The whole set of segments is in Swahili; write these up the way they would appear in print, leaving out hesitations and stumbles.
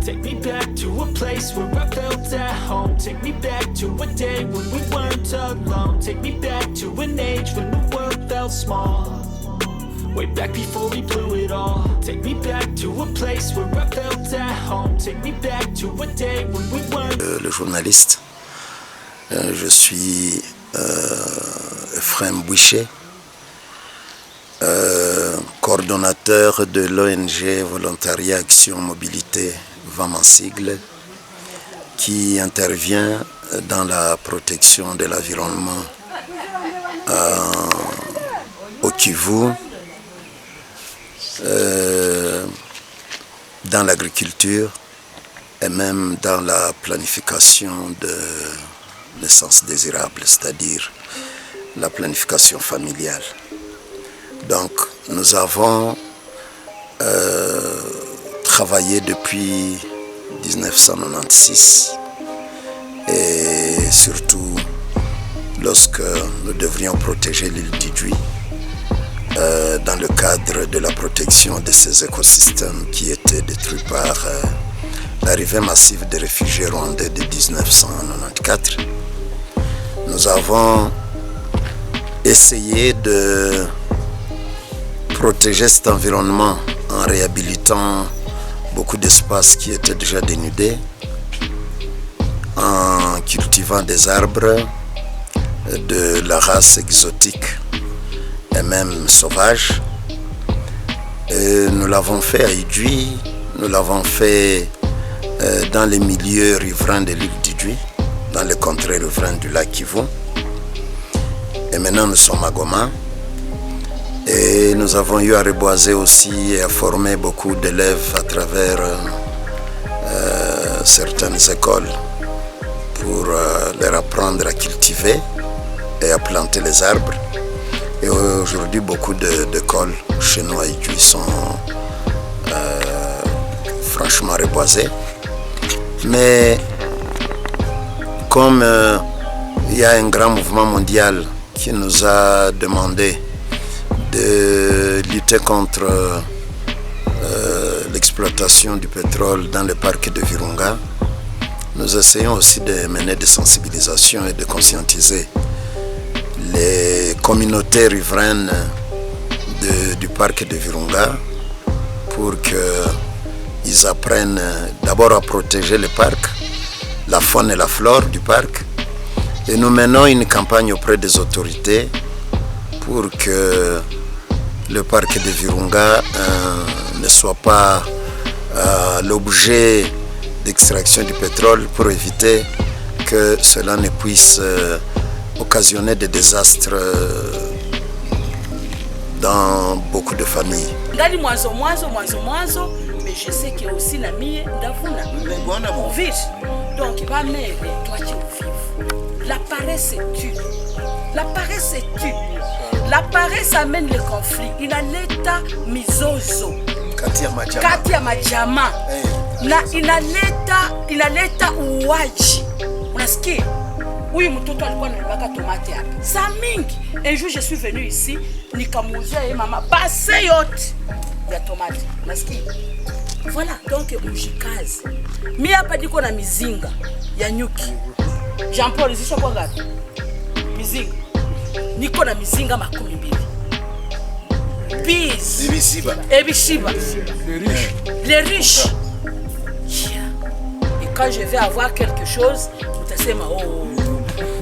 Take me back to a place where I felt at home. Take me back to a day when we weren't alone. Take me back to an age when the world felt small. Way back before we blew it all. Take me back to a place where I felt at home. Take me back to a day when we weren't. Le journaliste, je suis Ephraim Boucher, coordonnateur de l'ONG Volontariat Action Mobilité VAM en sigle, qui intervient dans la protection de l'environnement au Kivu, dans l'agriculture et même dans la planification de l'essence désirable, c'est-à-dire la planification familiale. Donc nous avons travaillé depuis 1996 et surtout lorsque nous devrions protéger l'île d'Idjouï dans le cadre de la protection de ces écosystèmes qui étaient détruits par l'arrivée massive des réfugiés rwandais de 1994. Nous avons essayé de protéger cet environnement en réhabilitant beaucoup d'espaces qui étaient déjà dénudés, en cultivant des arbres de la race exotique et même sauvage. Et nous l'avons fait à Idjouï, nous l'avons fait dans les milieux riverains de l'île d'Idjouï, dans les contrées riveraines du lac Kivu. Et maintenant nous sommes à Goma. Et nous avons eu à reboiser aussi et à former beaucoup d'élèves à travers certaines écoles pour leur apprendre à cultiver et à planter les arbres. Et aujourd'hui, beaucoup d'écoles chez nous à Idjouï sont franchement reboisées. Mais comme il y a un grand mouvement mondial qui nous a demandé de lutter contre l'exploitation du pétrole dans le parc de Virunga, nous essayons aussi de mener des sensibilisations et de conscientiser les communautés riveraines du parc de Virunga pour qu'ils apprennent d'abord à protéger le parc, la faune et la flore du parc. Et nous menons une campagne auprès des autorités pour que le parc de Virunga ne soit pas l'objet d'extraction du pétrole, pour éviter que cela ne puisse occasionner des désastres dans beaucoup de familles. Mais je sais qu'il y a aussi la mie d'Avouna. Donc, ma mère, toi tu vives. La paresse tue. La paresse tue. La paresse amène le conflit. Inaleta mizozo. Kati ya majama. Na inaleta uwaji. Unasikia? Oui, mtoto alikuwa anabaka tomate hapa. Saa mingi. Un jour je suis venu ici, nikamuuzia yeye mama base yote ya tomate. Unasikia? Voilà, donc mjikazi. Mimi hapa niko na mizinga ya nyuki. Jean Paul zisha kwa ngapi? Mizinga. Niko na mizinga 12. Peace. Ebishiba. Les riches. Yeah. Et quand je vais avoir quelque chose, utasema oh,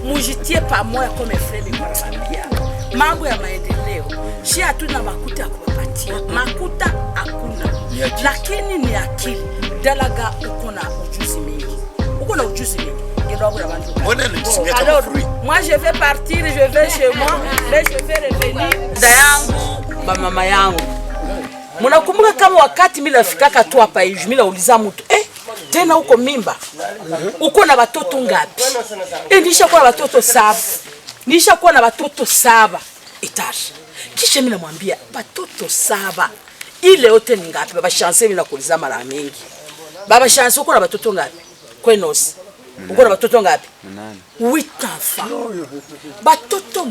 mujitie pamoja comme frère mkwambia. Mambo ya maendeleo. Si hatuna makuta ya kuwapatia. Makuta hakuna. Lakini ni akili. Dalaga uko na ujuzi mingi. Uko na ujuzi mingi. Alors, moi je vais partir, je vais chez moi, mais je vais revenir. Dayangu, mama yangu. Mnakumbuka kama wakati mimi nafikaka tu hapa hivi, mimi nauliza mtu, tena uko mimba? Uko na watoto ngapi? Nishakuwa na watoto 7. Nishakuwa na watoto 7. Etaje. Kisha mimi namwambia, watoto 7. Ile yote ni ngapi? Baba chance mimi nakuuliza mara mingi. Baba chance uko na watoto ngapi? Kwenos. Uko na watoto ngapi? 8 enfants. Watoto 8.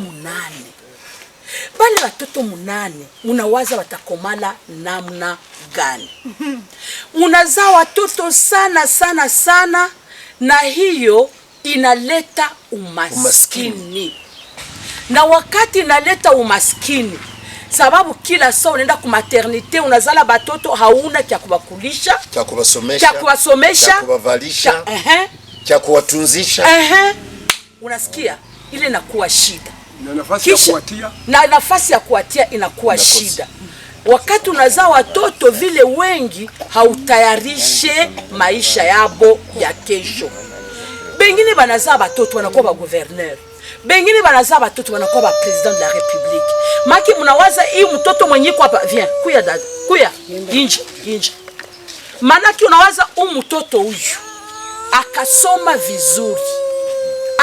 Bale watoto munane munawaza watakomala namna gani? Munazaa watoto sana sana sana, na hiyo inaleta umaskini. Na wakati inaleta umaskini, sababu kila saa unaenda ku maternité unazala batoto, hauna kya kubakulisha, kya kubasomesha, kya kubavalisha, kya kuwatunzisha. Unasikia ile inakuwa shida. Na nafasi ya kuatia inakuwa shida. Wakati unazaa watoto vile wengi, hautayarishe maisha yabo ya kesho. Bengine banazaa watoto wanakuwa ba gouverneur, bengine banazaa watoto wanakuwa ba president de la republique. Maki munawaza hii mtoto mwenye kwa hapa, viens kuya dada, kuya inji. Manaki unawaza mtoto huyu akasoma vizuri,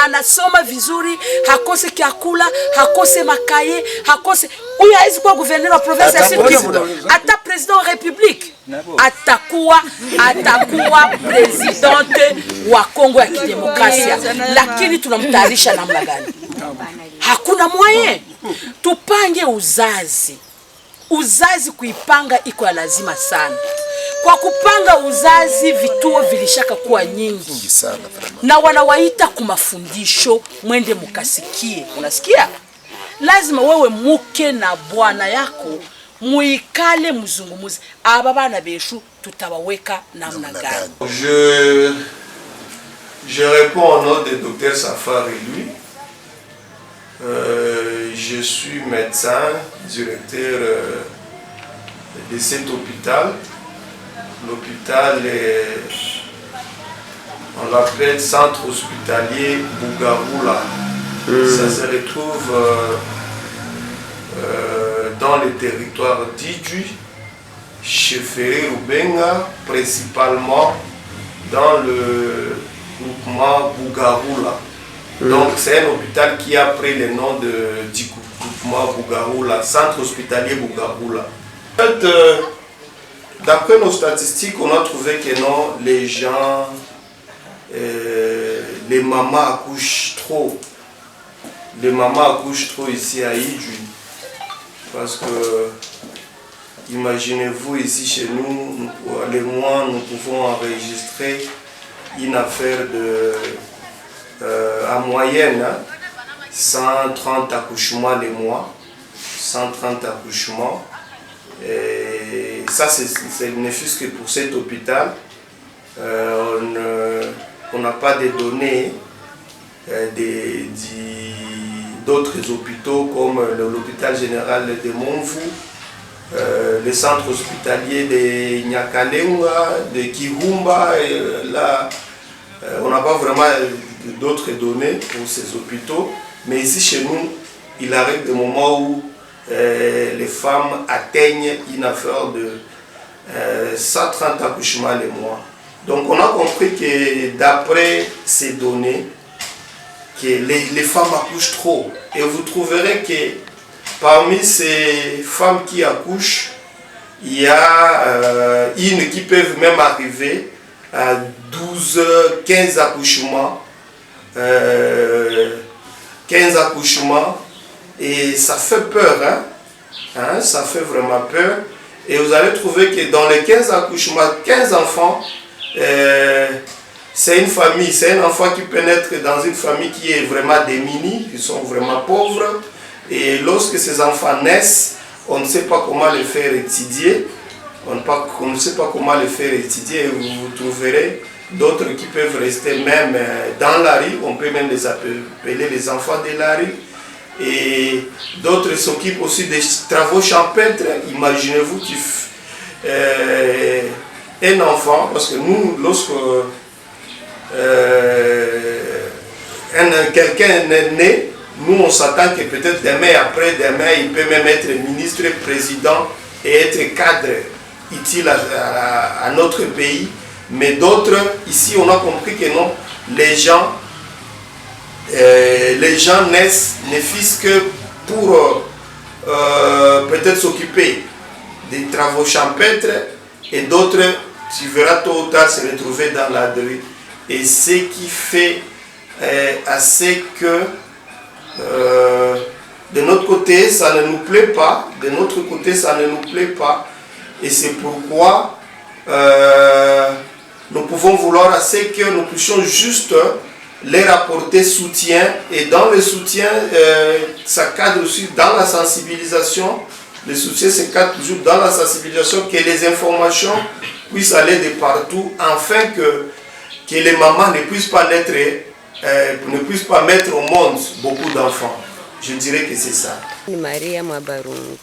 anasoma vizuri, hakose kiakula, hakose makaye, hakose, huyu haizi kuwa gouverneur wa province ya Sud Kivu, ata president wa republique, atakuwa presidente wa Kongo ya Kidemokrasia. Lakini tunamtayarisha namna gani? Hakuna moyen. Tupange uzazi kuipanga iko ya lazima sana. Kwa kupanga uzazi, vituo vilishaka kuwa nyingi sana, na wanawaita kumafundisho, mwende mukasikie. Unasikia? Lazima wewe muke na bwana yako muikale muzungumuze, aba bana beshu tutawaweka namna gani? Je réponds au nom de Dr Safar et lui. Je suis médecin, directeur de cet hôpital. L'hôpital, on l'appelle Centre Hospitalier Bougaroula. Ça se retrouve dans le territoire d'Idjui, Chefferé Rubenga, principalement dans le groupement Bougaroula. Donc c'est un hôpital qui a pris le nom du groupement Bougaroula, Centre Hospitalier Bougaroula. En fait, d'après nos statistiques, on a trouvé que non, les gens, les mamans accouchent trop. Les mamans accouchent trop ici à Idjui. Parce que, imaginez-vous ici chez nous, les mois, nous pouvons enregistrer une affaire de, en moyenne, 130 accouchements les mois. 130 accouchements. Et ça, c'est ne fût-ce que pour cet hôpital. On n'a pas de données d'autres hôpitaux comme l'hôpital général de Monfou, le centre hospitalier de Nyakalenga, de Kirumba. Et là, on n'a pas vraiment d'autres données pour ces hôpitaux. Mais ici, chez nous, il arrive des moments où les femmes atteignent une affaire de 130 accouchements les mois. Donc on a compris que d'après ces données, que les femmes accouchent trop. Et vous trouverez que parmi ces femmes qui accouchent, il y a une qui peuvent même arriver à 12, 15 accouchements. 15 accouchements. Et ça fait peur, hein? Ça fait vraiment peur. Et vous allez trouver que dans les 15 accouchements, 15 enfants, c'est une famille, c'est un enfant qui peut naître dans une famille qui est vraiment démunie, qui sont vraiment pauvres. Et lorsque ces enfants naissent, on ne sait pas comment les faire étudier. On ne sait pas comment les faire étudier. Et vous trouverez d'autres qui peuvent rester même dans la rue. On peut même les appeler les enfants de la rue. Et d'autres s'occupent aussi des travaux champêtres. Imaginez-vous un enfant, parce que nous, lorsque quelqu'un est né, nous on s'attend que peut-être demain, après-demain, il peut même être ministre, président et être cadre utile à notre pays. Mais d'autres, ici on a compris que non, les gens naissent, ne fût-ce que pour peut-être s'occuper des travaux champêtres, et d'autres, tu verras tôt ou tard se retrouver dans la rue. Et ce qui fait assez que De notre côté, ça ne nous plaît pas. De notre côté, ça ne nous plaît pas. Et c'est pourquoi nous pouvons vouloir assez que nous puissions juste leur apporter soutien. Et dans le soutien, ça cadre aussi dans la sensibilisation. Le soutien se cadre toujours dans la sensibilisation, que les informations puissent aller de partout, afin que les mamans ne puissent pas mettre au monde beaucoup d'enfants. Je dirais que c'est ça. Maria Mwabarungu.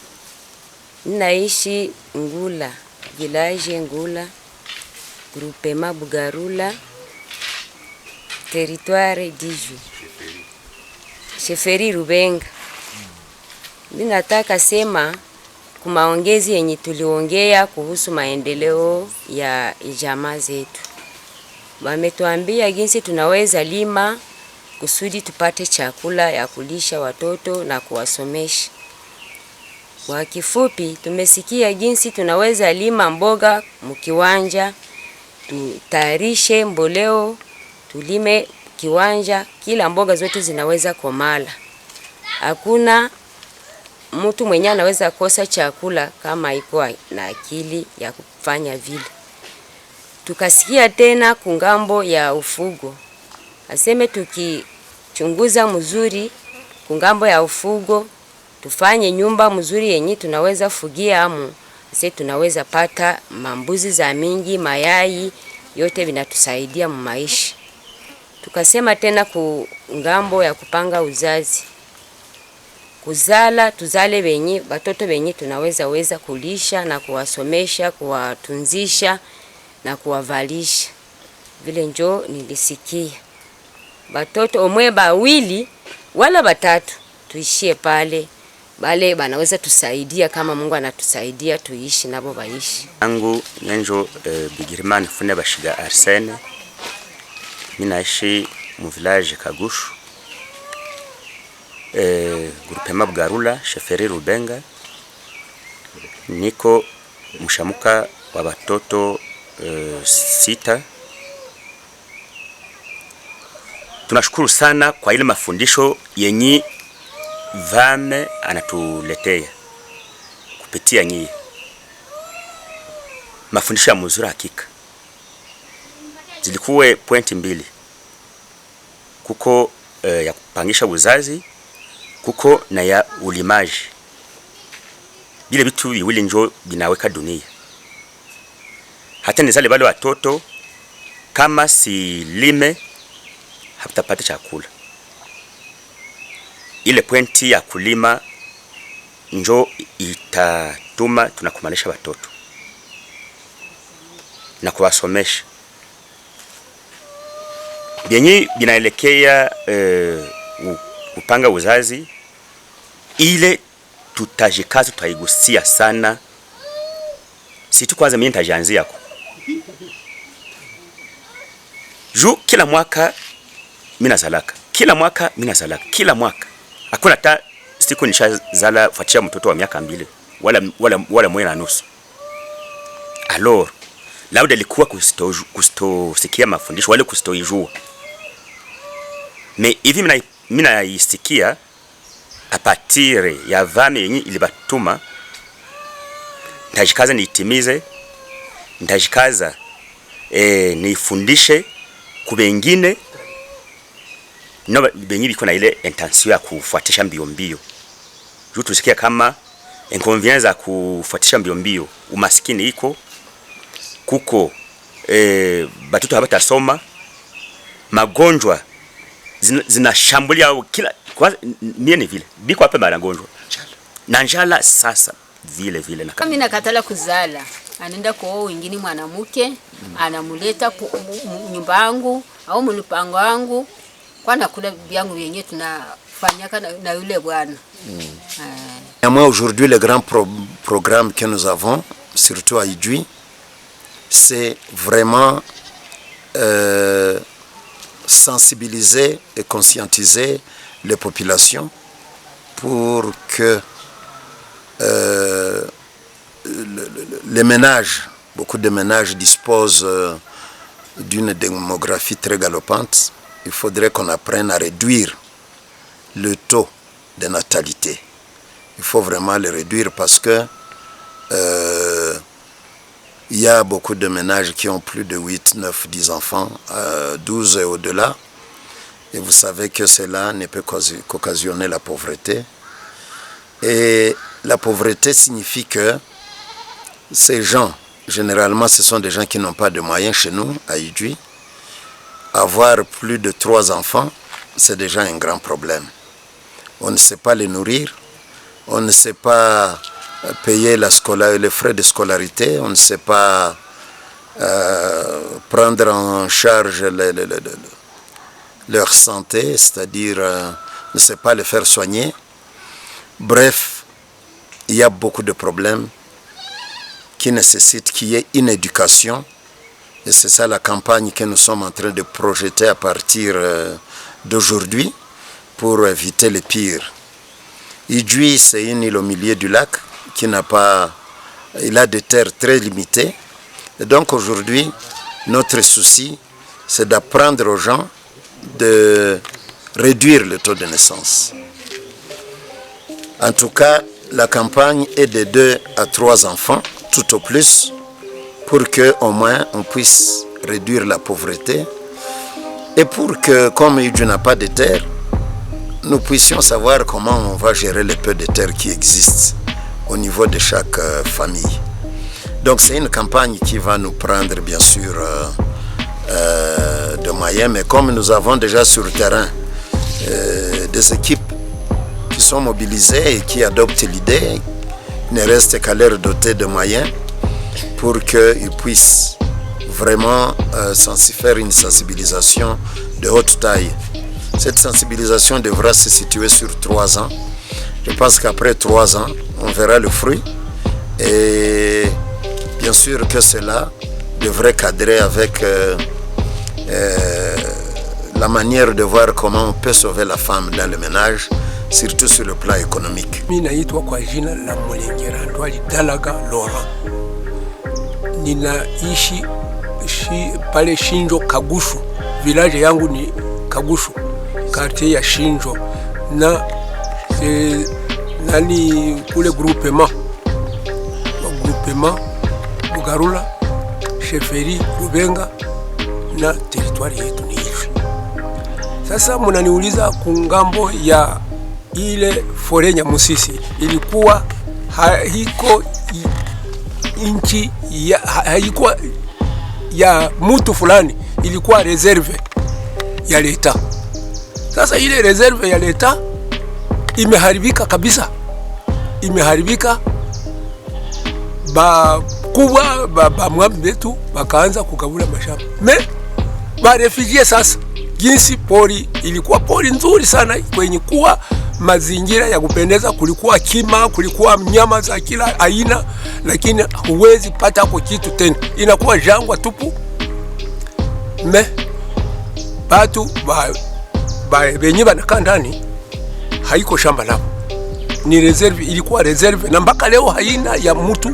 Naishi Ngula, village Ngula, groupement Bugarula, territoire Diju. Sheferi Rubenga. Ninataka sema kumaongezi yenye tuliongea kuhusu maendeleo ya jamaa zetu. Wametuambia jinsi tunaweza lima kusudi tupate chakula ya kulisha watoto na kuwasomesha. Kwa kifupi, tumesikia jinsi tunaweza lima mboga mkiwanja, tutayarishe mboleo, tulime kiwanja, kila mboga zote zinaweza komala. Hakuna mtu mwenye anaweza kosa chakula kama iko na akili ya kufanya vile. Tukasikia tena kungambo ya ufugo. Aseme tukichunguza mzuri kungambo ya ufugo, tufanye nyumba mzuri yenye tunaweza fugia amu. Sasa tunaweza pata mambuzi za mingi, mayai, yote vinatusaidia mu maisha. Tukasema tena kungambo ya kupanga uzazi. Kuzala, tuzale wenye, watoto wenye tunaweza kulisha na kuwasomesha, kuwatunzisha na kuwavalisha. Vile njo nilisikia. Watoto omwe bawili wala batatu tuishie pale. Bale banaweza tusaidia kama Mungu anatusaidia tuishi nabo baishi. Angu nyenjo Bigirimana Fune Bashiga Arsene. Mimi naishi mu village Kagushu. Groupement Bugarula, Sheferi Rubenga. Niko mshamuka wa watoto 6. Tunashukuru sana kwa ile mafundisho yenye Vame anatuletea kupitia nyie. Mafundisho ya mzuri hakika. Zilikuwa pointi mbili. Kuko ya kupangisha uzazi, kuko na ya ulimaji. Bile vitu viwili njo binaweka dunia. Hata nizale bale watoto kama si lime hatutapata chakula. Ile pointi ya kulima njo itatuma tunakumanisha watoto na kuwasomesha. Bienye binaelekea kupanga uzazi, ile tutajikaza, tutaigusia sana. Situ kwanza mimi nitajanzia kwa juu kila mwaka mimi nazalaka, kila mwaka mimi nazalaka, kila mwaka hakuna hata siku nishazala fuatia mtoto wa miaka 2 wala moja na nusu. Alors labda ilikuwa kustosikia mafundisho wale kustoijua. Mais hivi mimi naisikia a partir ya Vame yenye ilibatuma. Ndajikaza niitimize, ndajikaza nifundishe kubengine no benyi biko na ile intention ya kufuatisha mbio. Juu tusikia kama inconvenience za kufuatisha mbio, umaskini iko kuko batoto habatasoma, magonjwa zinashambulia kila kwa mieni vile biko hapa magonjwa na njala sasa vile na kama nakatala kuzala anaenda kwa wengine mwanamke anamuleta nyumba yangu au mlupango wangu kwa nakula byangu yenyewe tunafanyaka na yule bwana. Moi aujourd'hui le grand programme que nous avons surtout à Idjwi, c'est vraiment sensibiliser et conscientiser les populations pour que les ménages, beaucoup de ménages disposent d'une démographie très galopante. Il faudrait qu'on apprenne à réduire le taux de natalité. Il faut vraiment le réduire parce que il y a beaucoup de ménages qui ont plus de 8, 9, 10 enfants, 12 et au-delà. Et vous savez que cela ne peut qu'occasionner la pauvreté. Et la pauvreté signifie que ces gens, généralement ce sont des gens qui n'ont pas de moyens chez nous, à Idjwi. Avoir plus de 3 enfants, c'est déjà un grand problème. On ne sait pas les nourrir, on ne sait pas payer les frais de scolarité, on ne sait pas prendre en charge leur santé, c'est-à-dire ne sait pas les faire soigner. Bref, il y a beaucoup de problèmes qui nécessitent qu'il y ait une éducation. Et c'est ça la campagne que nous sommes en train de projeter à partir d'aujourd'hui pour éviter le pire. Idjwi, c'est une île au milieu du lac qui n'a pas... Il a des terres très limitées. Et donc aujourd'hui, notre souci, c'est d'apprendre aux gens de réduire le taux de naissance. En tout cas, la campagne est de 2 à 3 enfants, tout au plus, pour qu'au moins on puisse réduire la pauvreté et pour que, comme Idjwi n'a pas de terre, nous puissions savoir comment on va gérer le peu de terre qui existent au niveau de chaque famille. Donc c'est une campagne qui va nous prendre bien sûr de moyens, mais comme nous avons déjà sur le terrain des équipes qui sont mobilisées et qui adoptent l'idée, il ne reste qu'à leur doter de moyens pour qu'ils puissent vraiment faire une sensibilisation de haute taille. Cette sensibilisation devra se situer sur 3 ans. Je pense qu'après 3 ans, on verra le fruit. Et bien sûr que cela devrait cadrer avec la manière de voir comment on peut sauver la femme dans le ménage, surtout sur le plan économique. Mimi naitwa kwa jina la Mulengera Ndwali Dalaga Laurent. Ninaishi pale Shinjo Kagushu. Village yangu ni Kagushu, quartier ya Shinjo. Na nani kule groupement Bugarula, Sheferi, Rubenga na territoire yetu ni hivi. Sasa mnaniuliza kungambo ya ile fore Nyamusisi ilikuwa haiko inchi ya haikuwa ya mtu fulani, ilikuwa reserve ya leta. Sasa ile reserve ya leta imeharibika kabisa, imeharibika. Ba mwambi wetu bakaanza kugabula mashamba. Ba refugee sasa, jinsi pori ilikuwa pori nzuri sana kwenye kuwa mazingira ya kupendeza, kulikuwa kima, kulikuwa mnyama za kila aina, lakini huwezi pata kwa kitu tena, inakuwa jangwa tupu. Batu benye banakaa ndani haiko shamba lao, ni reserve, ilikuwa reserve na mpaka leo haina ya mtu,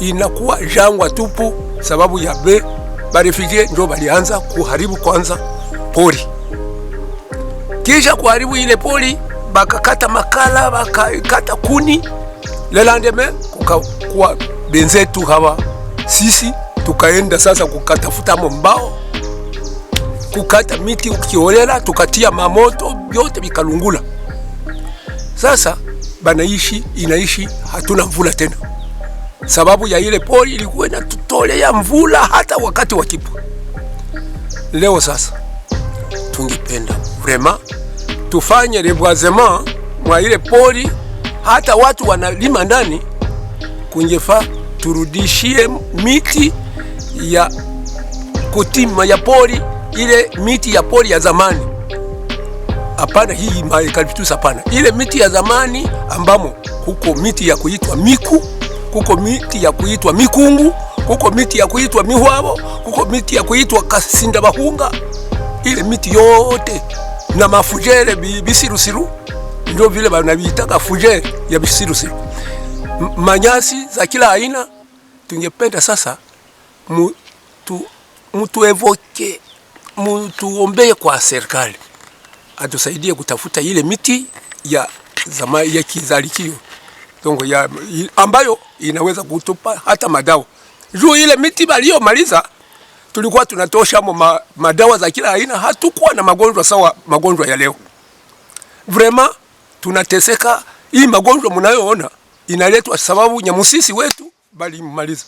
inakuwa jangwa tupu sababu ya barefugee ndio balianza kuharibu kwanza pori. Kisha kuharibu ile pori, bakakata makala, bakakata kuni. Lelandeme kukakuwa benzetu hawa sisi tukaenda sasa kukatafuta mbao, kukata miti ukiolela, tukatia mamoto, yote bikalungula. Sasa inaishi hatuna mvula tena, sababu ya ile pori ilikuwa inatutolea mvula hata wakati wa kipwa. Leo sasa tungependa vraiment tufanye reboisement mwa ile pori, hata watu wanalima ndani, kungefa turudishie miti ya kutima ya pori, ile miti ya pori ya zamani. Hapana hii eucalyptus, hapana. Ile miti ya zamani ambamo huko miti ya kuitwa miku, huko miti ya kuitwa mikungu, huko miti ya kuitwa mihwabo, huko miti ya kuitwa kasinda bahunga. Ile miti yote na mafujere bisirusiru, ndio vile banabitaka fujere ya bisirusiru. Manyasi za kila aina. Tungependa sasa mutuombee kwa serikali atusaidie kutafuta ile miti ya zama ya kizalikio dongo ya ambayo inaweza kutupa hata madawa. Juu ile miti baliyomaliza tulikuwa tunatosha madawa za kila aina, hatukuwa na magonjwa sawa magonjwa ya leo. Vraiment tunateseka. Hii magonjwa mnayoona inaletwa sababu Nyamusisi wetu bali mmaliza.